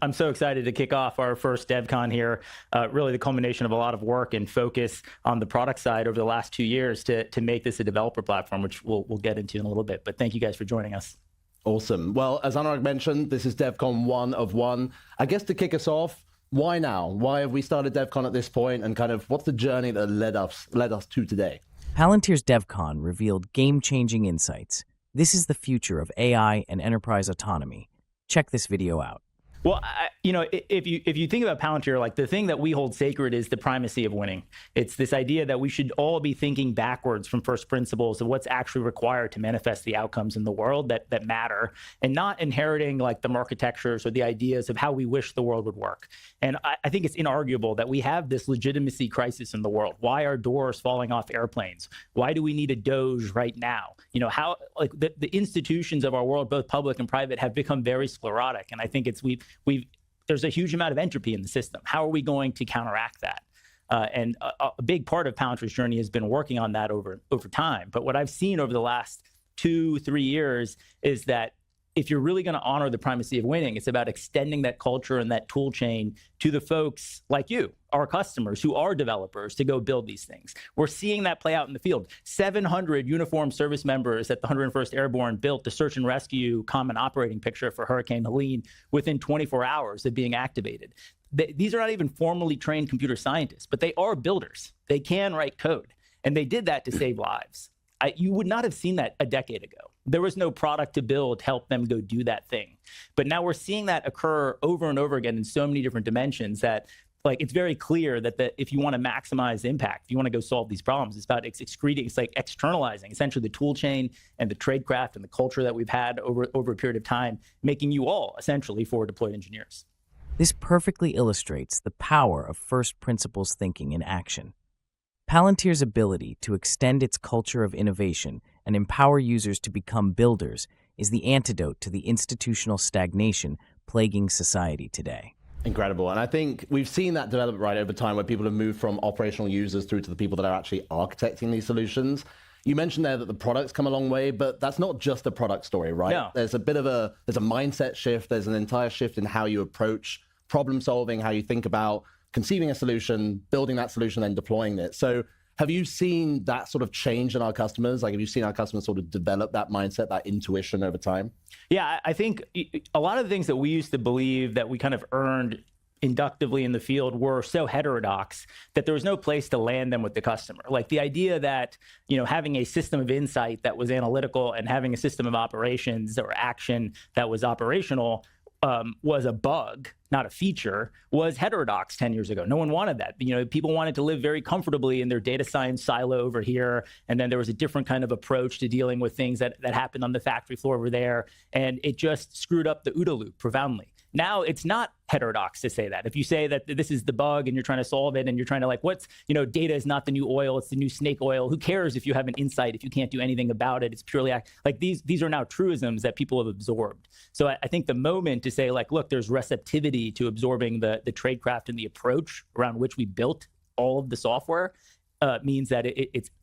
I'm so excited to kick off our first DevCon here. Really the culmination of a lot of work and focus on the product side over the last 2 years to make this a developer platform, which we'll get into in a little bit. But thank you guys for joining us. Awesome. Well, as Anurag mentioned, this is DevCon 1 of 1. I guess to kick us off, why now? Why have we started DevCon at this point, and kind of what's the journey that led us to today? Palantir's DevCon revealed game-changing insights. This is the future of AI and enterprise autonomy. Check this video out. Well, if you think about Palantir, like the thing that we hold sacred is the primacy of winning. It's this idea that we should all be thinking backwards from first principles of what's actually required to manifest the outcomes in the world that matter, and not inheriting like the architectures or the ideas of how we wish the world would work. And I think it's inarguable that we have this legitimacy crisis in the world. Why are doors falling off airplanes? Why do we need a Doge right now? How like the institutions of our world, both public and private, have become very sclerotic. And I think there's a huge amount of entropy in the system. How are we going to counteract that? And a big part of Palantir's journey has been working on that over time. But what I've seen over the last 2-3 years is that if you're really going to honor the primacy of winning, it's about extending that culture and that tool chain to the folks like you, our customers who are developers, to go build these things. We're seeing that play out in the field. 700 uniformed service members at the 101st Airborne built the search and rescue common operating picture for Hurricane Helene within 24 hours of being activated. These are not even formally trained computer scientists, but they are builders. They can write code, and they did that to save lives. You would not have seen that a decade ago. There was no product to build to help them go do that thing. But now we're seeing that occur over and over again in so many different dimensions that like it's very clear that if you want to maximize impact, if you want to go solve these problems, it's about excreting, it's like externalizing essentially the tool chain and the tradecraft and the culture that we've had over a period of time, making you all essentially forward deployed engineers. This perfectly illustrates the power of first principles thinking in action. Palantir's ability to extend its culture of innovation and empower users to become builders is the antidote to the institutional stagnation plaguing society today. Incredible. And I think we've seen that develop right over time, where people have moved from operational users through to the people that are actually architecting these solutions. You mentioned there that the products come a long way, but that's not just a product story, right? No. There's a mindset shift. There's an entire shift in how you approach problem solving, how you think about conceiving a solution, building that solution, then deploying it. So have you seen that sort of change in our customers? Like, have you seen our customers sort of develop that mindset, that intuition over time? Yeah, I think a lot of the things that we used to believe that we kind of earned inductively in the field were so heterodox that there was no place to land them with the customer. Like the idea that, having a system of insight that was analytical and having a system of operations or action that was operational was a bug, not a feature, was heterodox 10 years ago. No one wanted that. People wanted to live very comfortably in their data science silo over here. And then there was a different kind of approach to dealing with things that happened on the factory floor over there. And it just screwed up the OODA loop profoundly. Now it's not heterodox to say that. If you say that this is the bug and you're trying to solve it and you're trying to data is not the new oil, it's the new snake oil. Who cares if you have an insight, if you can't do anything about it? It's purely like these are now truisms that people have absorbed. So I think the moment to say like, look, there's receptivity to absorbing the tradecraft and the approach around which we built all of the software means that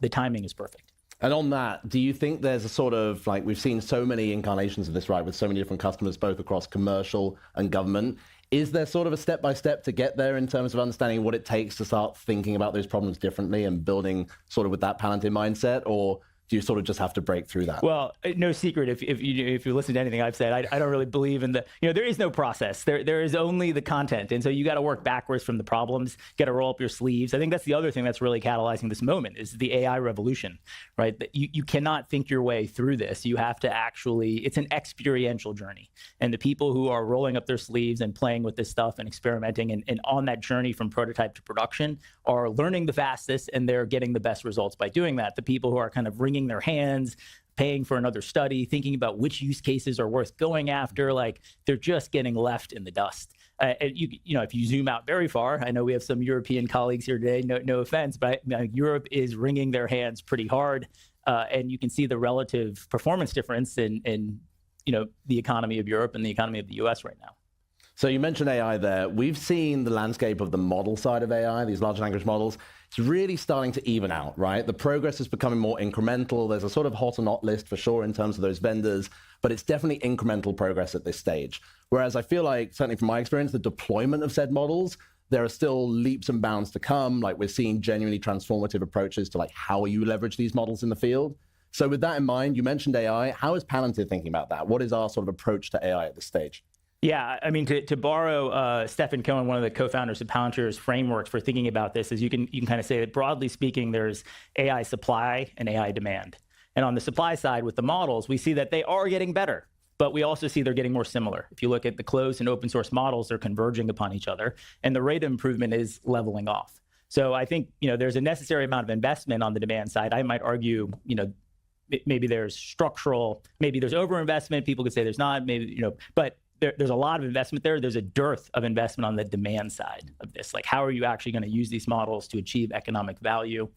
the timing is perfect. And on that, do you think there's a sort of, like, we've seen so many incarnations of this, right, with so many different customers, both across commercial and government. Is there sort of a step-by-step to get there in terms of understanding what it takes to start thinking about those problems differently and building sort of with that Palantir mindset? Or do you sort of just have to break through that? Well, no secret. If you listen to anything I've said, I don't really believe in there is no process. There is only the content. And so you got to work backwards from the problems, got to roll up your sleeves. I think that's the other thing that's really catalyzing this moment is the AI revolution, right? That you cannot think your way through this. You have to it's an experiential journey. And the people who are rolling up their sleeves and playing with this stuff and experimenting and on that journey from prototype to production are learning the fastest, and they're getting the best results by doing that. The people who are kind of wringing their hands, paying for another study, thinking about which use cases are worth going after, like they're just getting left in the dust. If you zoom out very far, I know we have some European colleagues here today, no offense, but Europe is wringing their hands pretty hard. And you can see the relative performance difference in the economy of Europe and the economy of the US right now. So you mentioned AI there. We've seen the landscape of the model side of AI, these large language models. it's really starting to even out, right? The progress is becoming more incremental. There's a sort of hot or not list for sure in terms of those vendors, but it's definitely incremental progress at this stage. Whereas I feel like, certainly from my experience, the deployment of said models, there are still leaps and bounds to come. Like we're seeing genuinely transformative approaches to like how you leverage these models in the field. So with that in mind, you mentioned AI. How is Palantir thinking about that? What is our sort of approach to AI at this stage? Yeah, I mean, to borrow Stephen Cohen, one of the co-founders of Palantir's frameworks for thinking about this, is you can kind of say that broadly speaking, there's AI supply and AI demand. And on the supply side with the models, we see that they are getting better, but we also see they're getting more similar. If you look at the closed and open source models, they're converging upon each other, and the rate of improvement is leveling off. So I think, there's a necessary amount of investment on the demand side. I might argue, maybe there's structural, maybe there's overinvestment. People could say there's not, maybe, but there's a lot of investment there. There's a dearth of investment on the demand side of this. Like, how are you actually going to use these models to achieve economic value?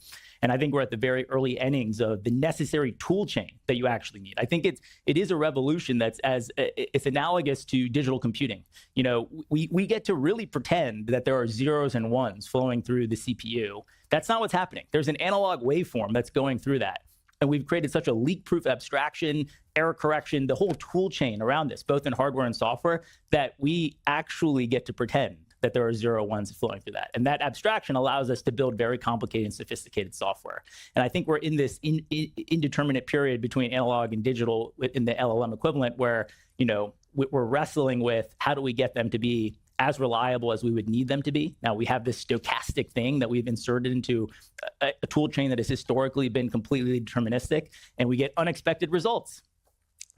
And I think we're at the very early innings of the necessary tool chain that you actually need. I think it is a revolution it's analogous to digital computing. We get to really pretend that there are zeros and ones flowing through the CPU. That's not what's happening. There's an analog waveform that's going through that. And we've created such a leak-proof abstraction, error correction, the whole tool chain around this, both in hardware and software, that we actually get to pretend that there are 0 ones flowing through that. And that abstraction allows us to build very complicated and sophisticated software. And I think we're in this indeterminate period between analog and digital in the LLM equivalent where, we're wrestling with how do we get them to be as reliable as we would need them to be. Now we have this stochastic thing that we've inserted into a tool chain that has historically been completely deterministic, and we get unexpected results.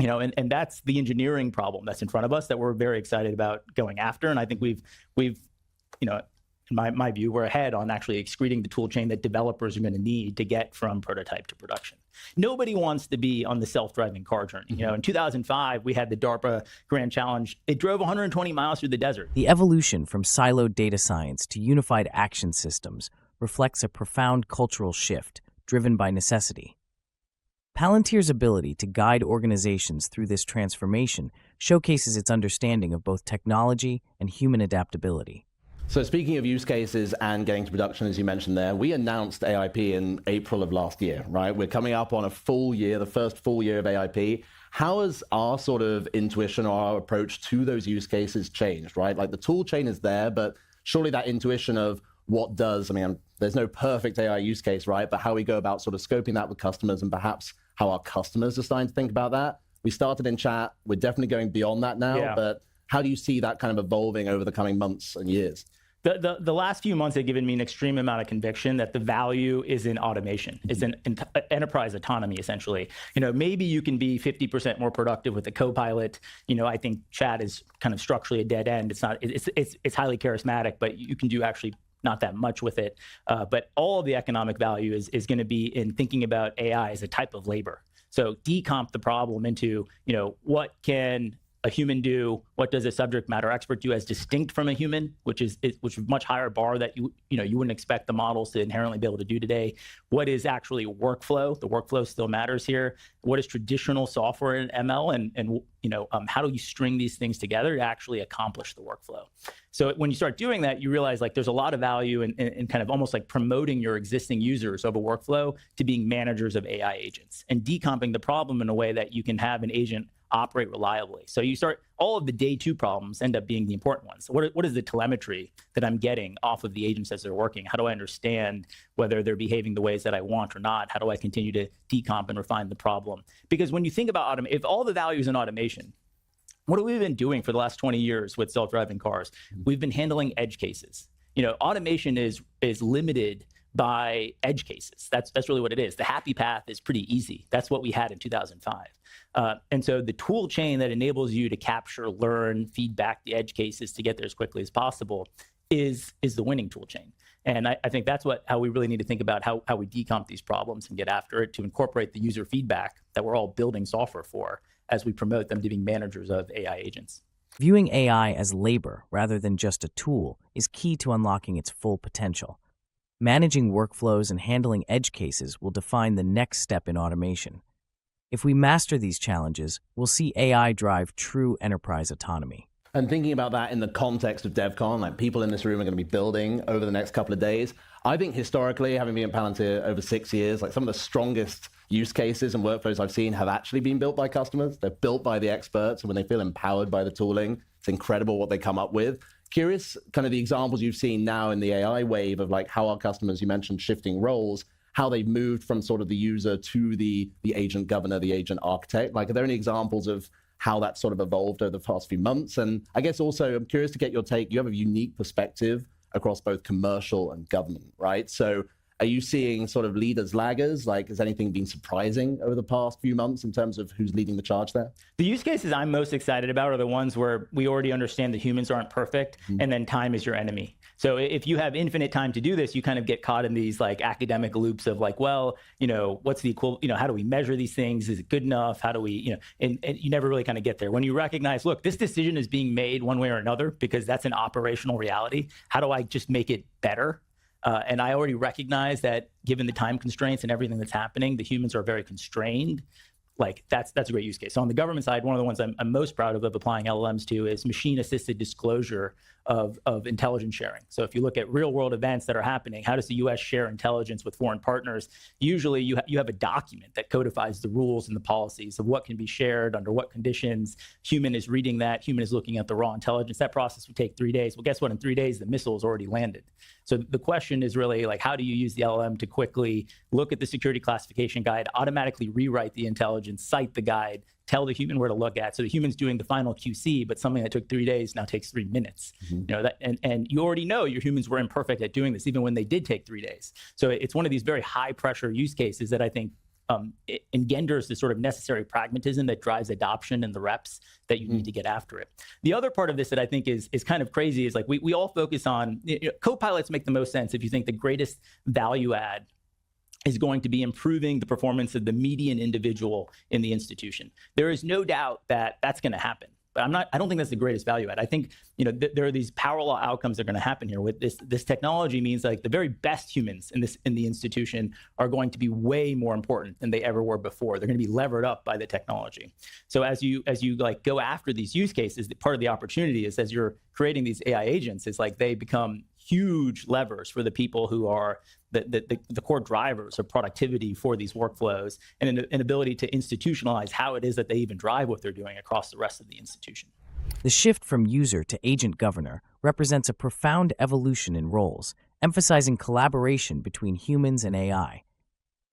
And that's the engineering problem that's in front of us that we're very excited about going after. And I think we've in my view, we're ahead on actually excreting the tool chain that developers are going to need to get from prototype to production. Nobody wants to be on the self-driving car journey. In 2005, we had the DARPA Grand Challenge. It drove 120 miles through the desert. The evolution from siloed data science to unified action systems reflects a profound cultural shift driven by necessity. Palantir's ability to guide organizations through this transformation showcases its understanding of both technology and human adaptability. So speaking of use cases and getting to production, as you mentioned there, we announced AIP in April of last year, right? We're coming up on a full year, the first full year of AIP. How has our sort of intuition or our approach to those use cases changed, right? Like the tool chain is there, but surely that intuition of there's no perfect AI use case, right? But how we go about sort of scoping that with customers and perhaps how our customers are starting to think about that. We started in chat. We're definitely going beyond that now, but how do you see that kind of evolving over the coming months and years? The last few months have given me an extreme amount of conviction that the value is in automation, is in enterprise autonomy, essentially. Maybe you can be 50% more productive with a co-pilot. I think chat is kind of structurally a dead end. It's highly charismatic, but you can do actually not that much with it. But all of the economic value is going to be in thinking about AI as a type of labor. So decomp the problem into, what can a human do? What does a subject matter expert do as distinct from a human, which is a much higher bar that you wouldn't expect the models to inherently be able to do today? What is actually workflow? The workflow still matters here. What is traditional software in ML, and how do you string these things together to actually accomplish the workflow? So when you start doing that, you realize like there's a lot of value in kind of almost like promoting your existing users of a workflow to being managers of AI agents and decomping the problem in a way that you can have an agent operate reliably. So you start, all of the day two problems end up being the important ones. So what is the telemetry that I'm getting off of the agents as they're working? How do I understand whether they're behaving the ways that I want or not? How do I continue to decomp and refine the problem? Because when you think about if all the value is in automation, what have we been doing for the last 20 years with self-driving cars? We've been handling edge cases. Automation is limited by edge cases. That's really what it is. The happy path is pretty easy. That's what we had in 2005. And so the tool chain that enables you to capture, learn, feedback the edge cases to get there as quickly as possible is the winning tool chain. And I think that's how we really need to think about how we decomp these problems and get after it to incorporate the user feedback that we're all building software for as we promote them to being managers of AI agents. Viewing AI as labor rather than just a tool is key to unlocking its full potential. Managing workflows and handling edge cases will define the next step in automation. If we master these challenges, we'll see AI drive true enterprise autonomy. And thinking about that in the context of DevCon, like people in this room are going to be building over the next couple of days. I think historically, having been at Palantir over 6 years, like some of the strongest use cases and workflows I've seen have actually been built by customers. They're built by the experts, and when they feel empowered by the tooling, it's incredible what they come up with. Curious, kind of the examples you've seen now in the AI wave of like how our customers, you mentioned shifting roles, how they've moved from sort of the user to the agent governor, the agent architect. Like, are there any examples of how that sort of evolved over the past few months? And I guess also I'm curious to get your take. You have a unique perspective across both commercial and government, right? So are you seeing sort of leaders, laggers? Like, has anything been surprising over the past few months in terms of who's leading the charge there? The use cases I'm most excited about are the ones where we already understand that humans aren't perfect, and then time is your enemy. So if you have infinite time to do this, you kind of get caught in these like academic loops of like, well, what's the how do we measure these things? Is it good enough? How do we, and you never really kind of get there. When you recognize, look, this decision is being made one way or another because that's an operational reality. How do I just make it better? And I already recognize that given the time constraints and everything that's happening, the humans are very constrained. Like that's a great use case. So on the government side, one of the ones I'm most proud of applying LLMs to is machine-assisted disclosure of intelligence sharing. So if you look at real-world events that are happening, how does the U.S. share intelligence with foreign partners? Usually you have a document that codifies the rules and the policies of what can be shared, under what conditions. Human is reading that. Human is looking at the raw intelligence. That process would take 3 days. Well, guess what? In 3 days, the missile has already landed. So the question is really like, how do you use the LLM to quickly look at the security classification guide, automatically rewrite the intelligence, cite the guide, tell the human where to look at. So the human's doing the final QC, but something that took 3 days now takes 3 minutes. And you already know your humans were imperfect at doing this, even when they did take 3 days. So it's one of these very high pressure use cases that I think it engenders the sort of necessary pragmatism that drives adoption and the reps that you need to get after it. The other part of this that I think is kind of crazy is like we all focus on, co-pilots make the most sense if you think the greatest value add is going to be improving the performance of the median individual in the institution. There is no doubt that that's going to happen. But I don't think that's the greatest value add. I think, there are these power law outcomes that are going to happen here with this technology means like the very best humans in the institution are going to be way more important than they ever were before. They're going to be levered up by the technology. So as you like go after these use cases, part of the opportunity is as you're creating these AI agents, is like they become huge levers for the people who are the core drivers of productivity for these workflows, and an ability to institutionalize how it is that they even drive what they're doing across the rest of the institution. The shift from user to agent governor represents a profound evolution in roles, emphasizing collaboration between humans and AI.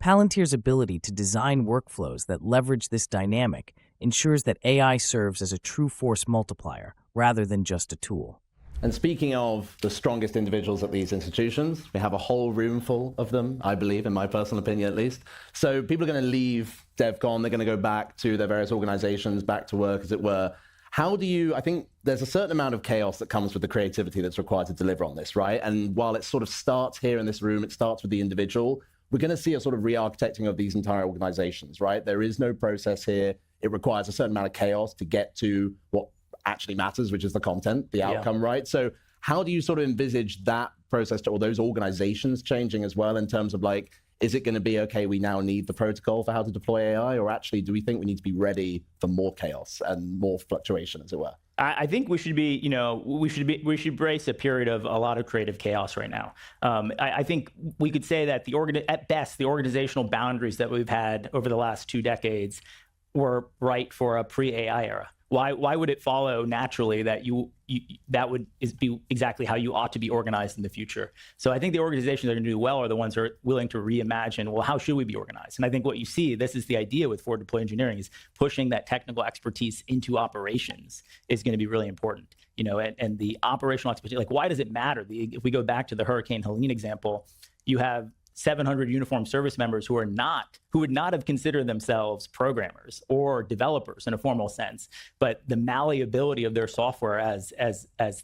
Palantir's ability to design workflows that leverage this dynamic ensures that AI serves as a true force multiplier rather than just a tool. And speaking of the strongest individuals at these institutions, we have a whole room full of them, I believe, in my personal opinion at least. So people are going to leave DevCon, they're going to go back to their various organizations, back to work, as it were. I think there's a certain amount of chaos that comes with the creativity that's required to deliver on this, right? And while it sort of starts here in this room, it starts with the individual, we're going to see a sort of re-architecting of these entire organizations, right? There is no process here. It requires a certain amount of chaos to get to what actually matters, which is the content, the outcome, right? So how do you sort of envisage that process or those organizations changing as well in terms of like, is it going to be, okay, we now need the protocol for how to deploy AI, or actually do we think we need to be ready for more chaos and more fluctuation, as it were? I think we should be, we should brace a period of a lot of creative chaos right now. I think we could say that at best, the organizational boundaries that we've had over the last 2 decades were right for a pre-AI era. Why would it follow naturally that that would be exactly how you ought to be organized in the future? So I think the organizations that are going to do well are the ones that are willing to reimagine, well, how should we be organized? And I think what you see, this is the idea with forward deploy engineering, is pushing that technical expertise into operations is going to be really important. And the operational expertise, like why does it matter? If we go back to the Hurricane Helene example, you have 700 uniformed service members who would not have considered themselves programmers or developers in a formal sense, but the malleability of their software as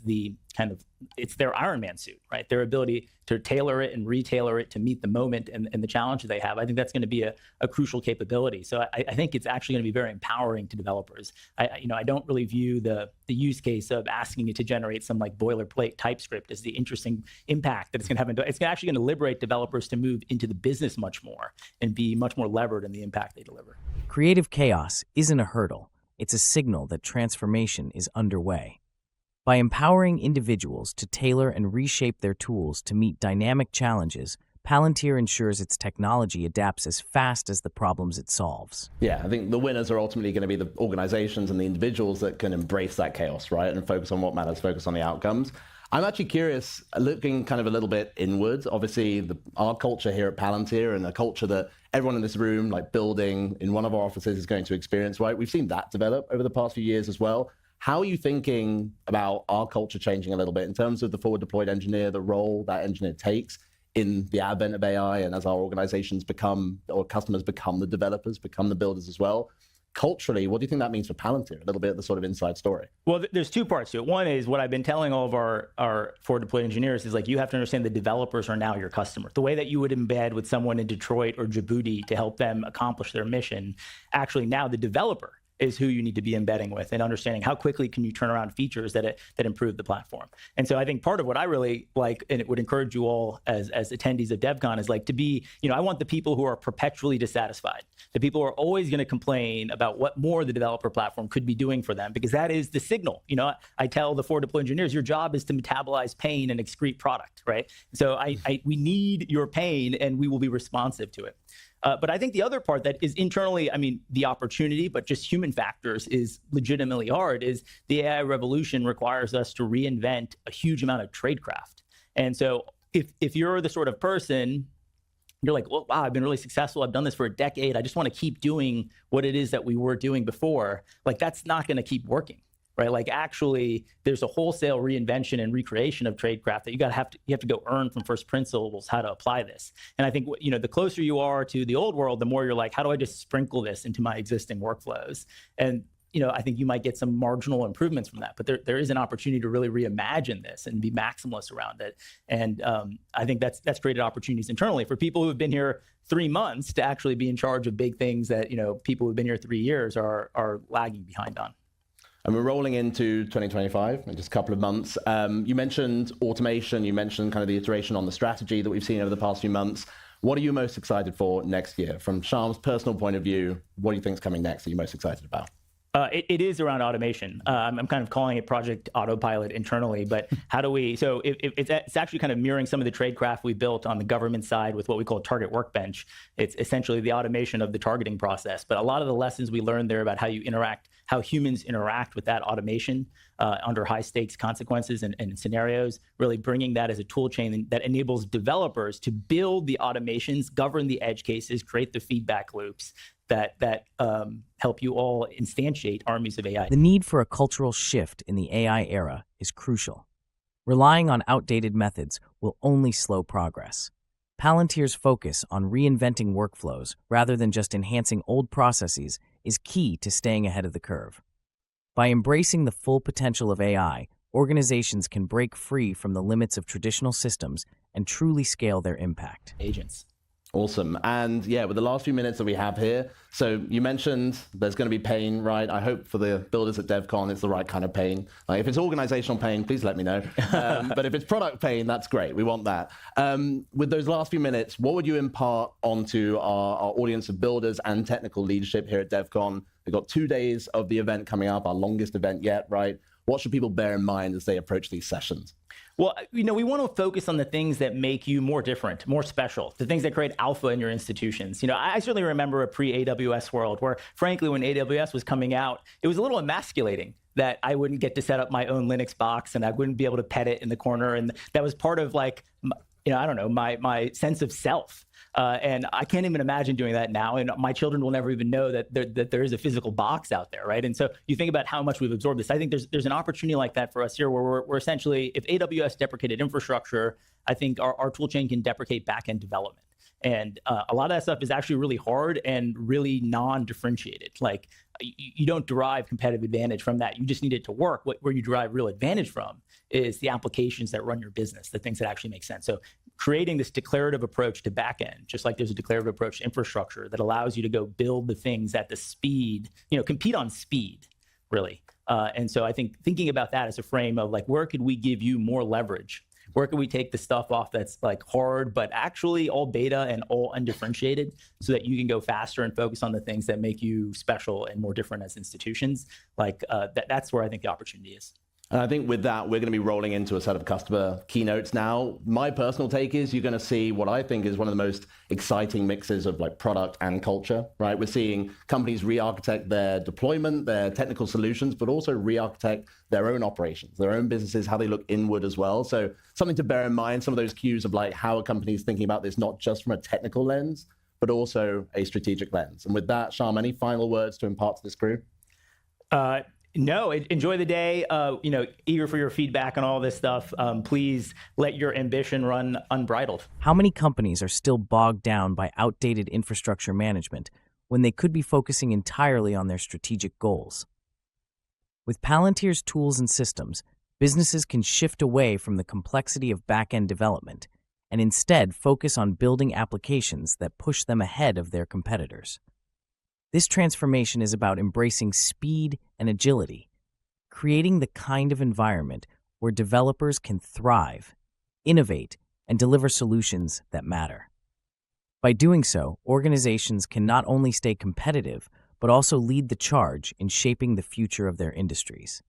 the kind of, it's their Iron Man suit, right? Their ability to tailor it and retailor it to meet the moment and the challenges they have. I think that's going to be a crucial capability. So I think it's actually going to be very empowering to developers. I don't really view the use case of asking it to generate some like boilerplate TypeScript as the interesting impact that it's going to have. It's actually going to liberate developers to move into the business much more and be much more levered in the impact they deliver. Creative chaos isn't a hurdle. It's a signal that transformation is underway. By empowering individuals to tailor and reshape their tools to meet dynamic challenges, Palantir ensures its technology adapts as fast as the problems it solves. Yeah, I think the winners are ultimately going to be the organizations and the individuals that can embrace that chaos, right, and focus on what matters, focus on the outcomes. I'm actually curious, looking kind of a little bit inwards, obviously our culture here at Palantir and a culture that everyone in this room, like building in one of our offices, is going to experience, right? We've seen that develop over the past few years as well. How are you thinking about our culture changing a little bit in terms of the forward deployed engineer, the role that engineer takes in the advent of AI, and as our organizations become, or customers become the developers, become the builders as well? Culturally, what do you think that means for Palantir? A little bit of the sort of inside story. Well, there's two parts to it. One is what I've been telling all of our forward deployed engineers is like, you have to understand the developers are now your customer. The way that you would embed with someone in Detroit or Djibouti to help them accomplish their mission, actually now the developer is who you need to be embedding with and understanding how quickly can you turn around features that improve the platform. And so I think part of what I really like, and it would encourage you all as attendees of DevCon, is like to be, I want the people who are perpetually dissatisfied, the people who are always going to complain about what more the developer platform could be doing for them, because that is the signal. I tell the forward deployed engineers, your job is to metabolize pain and excrete product, right? So we need your pain and we will be responsive to it. But I think the other part that is internally, the opportunity, but just human factors is legitimately hard, is the AI revolution requires us to reinvent a huge amount of tradecraft. And so if you're the sort of person, you're like, well, wow, I've been really successful. I've done this for a decade. I just want to keep doing what it is that we were doing before. Like, that's not going to keep working. Right? Like, actually, there's a wholesale reinvention and recreation of tradecraft that you have to go earn from first principles how to apply this. And I think the closer you are to the old world, the more you're like, how do I just sprinkle this into my existing workflows? And I think you might get some marginal improvements from that, but there is an opportunity to really reimagine this and be maximalist around it. And I think that's created opportunities internally for people who have been here 3 months to actually be in charge of big things that people who've been here 3 years are lagging behind on. And we're rolling into 2025 in just a couple of months. You mentioned automation. You mentioned kind of the iteration on the strategy that we've seen over the past few months. What are you most excited for next year? From Shyam's personal point of view, what do you think is coming next that you're most excited about? It is around automation. I'm kind of calling it Project Autopilot internally, but how do we, so it's actually kind of mirroring some of the tradecraft we built on the government side with what we call Target Workbench. It's essentially the automation of the targeting process, but a lot of the lessons we learned there about how humans interact with that automation under high stakes consequences and scenarios, really bringing that as a tool chain that enables developers to build the automations, govern the edge cases, create the feedback loops that help you all instantiate armies of AI. The need for a cultural shift in the AI era is crucial. Relying on outdated methods will only slow progress. Palantir's focus on reinventing workflows rather than just enhancing old processes is key to staying ahead of the curve. By embracing the full potential of AI, organizations can break free from the limits of traditional systems and truly scale their impact. Agents. Awesome. And yeah, with the last few minutes that we have here, so you mentioned there's going to be pain, right? I hope for the builders at DevCon, it's the right kind of pain. Like, if it's organizational pain, please let me know. But if it's product pain, that's great. We want that. With those last few minutes, what would you impart onto our audience of builders and technical leadership here at DevCon? We've got 2 days of the event coming up, our longest event yet, right? What should people bear in mind as they approach these sessions? Well, we want to focus on the things that make you more different, more special, the things that create alpha in your institutions. I certainly remember a pre-AWS world where, frankly, when AWS was coming out, it was a little emasculating that I wouldn't get to set up my own Linux box and I wouldn't be able to pet it in the corner. And that was part of, like, I don't know, my sense of self. And I can't even imagine doing that now. And my children will never even know that there is a physical box out there, right? And so you think about how much we've absorbed this. I think there's an opportunity like that for us here where we're essentially, if AWS deprecated infrastructure, I think our tool chain can deprecate backend development. And a lot of that stuff is actually really hard and really non-differentiated. Like, you don't derive competitive advantage from that. You just need it to work. Where you derive real advantage from is the applications that run your business, the things that actually make sense. So creating this declarative approach to backend, just like there's a declarative approach to infrastructure that allows you to go build the things at the speed, compete on speed, really. And so I think thinking about that as a frame of, like, where could we give you more leverage? Where can we take the stuff off that's, like, hard, but actually all beta and all undifferentiated, so that you can go faster and focus on the things that make you special and more different as institutions? Like, that's where I think the opportunity is. And I think with that, we're going to be rolling into a set of customer keynotes now. My personal take is you're going to see what I think is one of the most exciting mixes of like product and culture, right? We're seeing companies re-architect their deployment, their technical solutions, but also re-architect their own operations, their own businesses, how they look inward as well. So something to bear in mind, some of those cues of like how a company is thinking about this, not just from a technical lens, but also a strategic lens. And with that, Sham, any final words to impart to this crew? No, enjoy the day. Eager for your feedback on all this stuff. Please let your ambition run unbridled. How many companies are still bogged down by outdated infrastructure management when they could be focusing entirely on their strategic goals? With Palantir's tools and systems, businesses can shift away from the complexity of back-end development and instead focus on building applications that push them ahead of their competitors. This transformation is about embracing speed and agility, creating the kind of environment where developers can thrive, innovate, and deliver solutions that matter. By doing so, organizations can not only stay competitive, but also lead the charge in shaping the future of their industries.